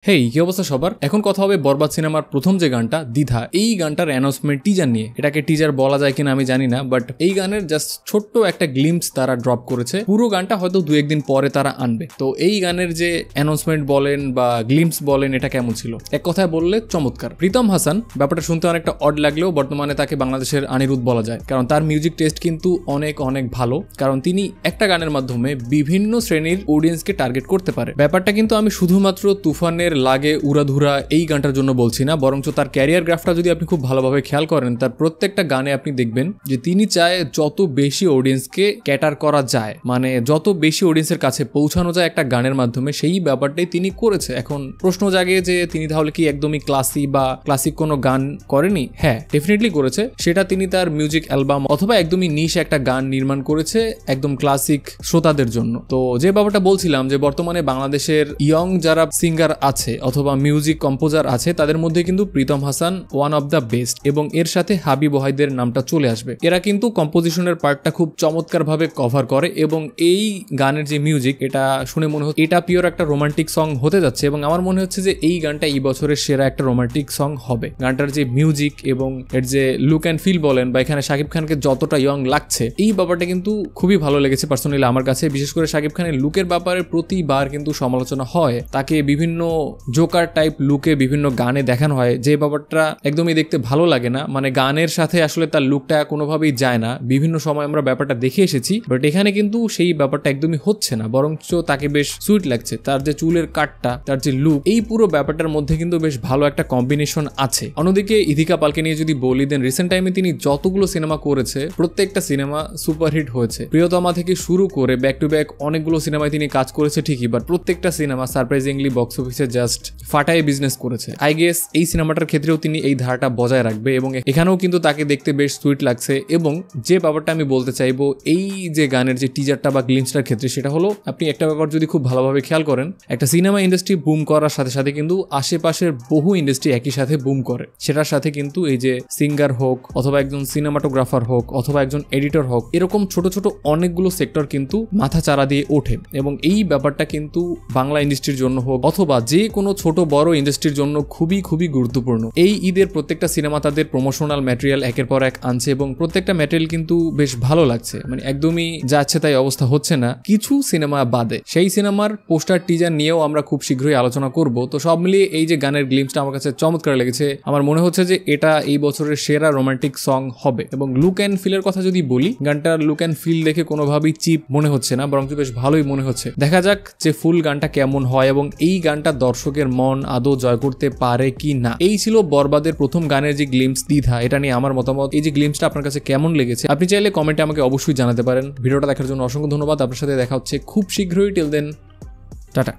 হেই কি অবস্থা সবার। এখন কথা হবে বরবাদ সিনেমার প্রথম যে গানটা দ্বিধা, এই গানটার অ্যানাউন্সমেন্ট টিজার নিয়ে। এটাকে টিজার বলা যায় কিনা আমি জানি না, বাট এই গানের জাস্ট ছোট্ট একটা গ্লিমস তারা ড্রপ করেছে। পুরো গানটা হয়তো 2-1 দিন পরে তারা আনবে। তো এই গানের যে অ্যানাউন্সমেন্ট বলেন বা গ্লিমস বলেন, এটা কেমন ছিল এক কথায় বললে চমৎকার। প্রীতম হাসান, ব্যাপারটা শুনতে অনেকটা অড লাগলেও বর্তমানে তাকে বাংলাদেশের অনিরুদ্ধ বলা যায়, কারণ তার মিউজিক টেস্ট কিন্তু অনেক অনেক ভালো। কারণ তিনি একটা গানের মাধ্যমে বিভিন্ন শ্রেণীর অডিয়েন্সকে টার্গেট করতে পারে। ব্যাপারটা কিন্তু আমি শুধুমাত্র তুফানের লাগে উড়াধুরা এই গানটার জন্য বলছি না, বরঞ্চ তার ক্যারিয়ার গ্রাফটা যদি আপনি খুব ভালোভাবে খেয়াল করেন, তার প্রত্যেকটা গানে আপনি দেখবেন যে তিনি চায় যত বেশি অডিয়েন্সকে ক্যাটার করা যায়, মানে যত বেশি অডিয়েন্সের কাছে পৌঁছানো যায় একটা গানের মাধ্যমে, সেই ব্যাপারটাই তিনি করেছে। এখন প্রশ্ন জাগে যে তিনি তাহলে কি একদমই ক্লাসিক কোনো গান করেনি? হ্যাঁ, ডেফিনেটলি করেছে। সেটা তিনি তার মিউজিক অ্যালবাম অথবা একদমই নিশ একটা গান নির্মাণ করেছে একদম ক্লাসিক শ্রোতাদের জন্য। তো যে ব্যাপারটা বলছিলাম যে বর্তমানে বাংলাদেশের ইয়ং যারা সিঙ্গার আছে অথবা মিউজিক কম্পোজার আছে, তাদের মধ্যে কিন্তু Pritom Hasan one of the best, এবং এর সাথে হাবিব ওয়াহিদের নামটা চলে আসবে। এরা কিন্তু কম্পোজিশনের পার্টটা খুব চমৎকার ভাবে কভার করে, এবং এই গানের যে মিউজিক, এটা শুনে মনে হচ্ছে এটা পিওর একটা রোমান্টিক সং হতে যাচ্ছে, এবং আমার মনে হচ্ছে যে এই গানটা এই বছরের সেরা একটা রোমান্টিক সং হবে। গানটার যে মিউজিক এবং এর যে লুক অ্যান্ড ফিল বলেন, বা এখানে শাকিব খানকে যতটা ইয়ং লাগছে, এই ব্যাপারটা কিন্তু খুবই ভালো লেগেছে পার্সোনালি আমার কাছে। বিশেষ করে শাকিব খানের লুকের ব্যাপারে প্রতিবার কিন্তু সমালোচনা হয়, তাকে বিভিন্ন জোকার টাইপ লুকে বিভিন্ন গানে দেখানো হয়, যে ব্যাপারটা একদমই দেখতে ভালো লাগে না। মানে গানের সাথে আসলে তার লুকটা কোনোভাবেই যায় না। বিভিন্ন সময় আমরা ব্যাপারটা দেখে এসেছি, বাট এখানে কিন্তু সেই ব্যাপারটা একদমই হচ্ছে না, বরঞ্চ তাকে বেশ সুইট লাগছে। তার যে চুলের কাটটা, তার যে লুক, এই পুরো ব্যাপারটার মধ্যে কিন্তু বেশ ভালো একটা কম্বিনেশন আছে। অন্যদিকে ইদিকা পালকে নিয়ে যদি বলি, দেন রিসেন্ট টাইমে তিনি যতগুলো সিনেমা করেছে প্রত্যেকটা সিনেমা সুপারহিট হয়েছে। প্রিয়তমা থেকে শুরু করে ব্যাক টু ব্যাক অনেকগুলো সিনেমায় তিনি কাজ করেছে ঠিকই, বাট প্রত্যেকটা সিনেমা সারপ্রাইজিংলি বক্স অফিসে জাস্ট ফাটায় বিজনেস করেছে। আই গেস এই সিনেমাটার ক্ষেত্রেও তিনি এই ধারাটা বজায় রাখবে, এবং এখানেও কিন্তু তাকে দেখতে বেশ সুইট লাগছে। এবং যে ব্যাপারটা আমি বলতে চাইবো এই যে গানের যে টিজারটা বা গ্লিমসটার ক্ষেত্রে, সেটা হলো আপনি একটা ব্যাপার যদি খুব ভালোভাবে খেয়াল করেন, একটা সিনেমা ইন্ডাস্ট্রি বুম করার সাথে সাথে কিন্তু আশেপাশের বহু ইন্ডাস্ট্রি একই সাথে বুম করে। সেটার সাথে কিন্তু এই যে সিঙ্গার হোক অথবা একজন সিনেমাটোগ্রাফার হোক অথবা একজন এডিটর হোক, এরকম ছোট ছোট অনেকগুলো সেক্টর কিন্তু মাথা চারা দিয়ে ওঠে, এবং এই ব্যাপারটা কিন্তু বাংলা ইন্ডাস্ট্রির জন্য হোক অথবা যে কোনো ছোট বড় ইন্ডাস্ট্রির জন্য খুবই খুবই গুরুত্বপূর্ণ। এই ঈদের প্রত্যেকটা সিনেমা তাদের প্রমোশনাল ম্যাটেরিয়াল একের পর এক আনছে, এবং প্রত্যেকটা ম্যাটেরিয়াল কিন্তু বেশ ভালো লাগছে। মানে একদমই যাচ্ছে তাই অবস্থা হচ্ছে না, কিছু সিনেমা বাদে। সেই সিনেমার পোস্টার টিজার নিয়েও আমরা খুব শীঘ্রই আলোচনা করব। তো সব মিলিয়ে এই যে গানের গ্লিমসটা আমার কাছে চমৎকার লেগেছে। আমার মনে হচ্ছে যে এটা এই বছরের সেরা রোমান্টিক সং হবে। এবং লুক অ্যান্ড ফিলের কথা যদি বলি, গানটার লুক অ্যান্ড ফিল দেখে কোনোভাবেই চিপ মনে হচ্ছে না, বরং বেশ ভালোই মনে হচ্ছে। দেখা যাক যে ফুল গানটা কেমন হয়, এবং এই গানটা দর্শকের মন আদৌ জয় করতে পারে কি না। এই ছিল বরবাদের প্রথম গানের যে গ্লিমস দ্বিধা, এটা নিয়ে আমার মতামত। এই যে গ্লিমসটা আপনার কাছে কেমন লেগেছে আপনি চাইলে কমেন্টে আমাকে অবশ্যই জানাতে পারেন। ভিডিওটা দেখার জন্য অসংখ্য ধন্যবাদ। আপনার সাথে দেখা হচ্ছে খুব শীঘ্রই। Till then, tata.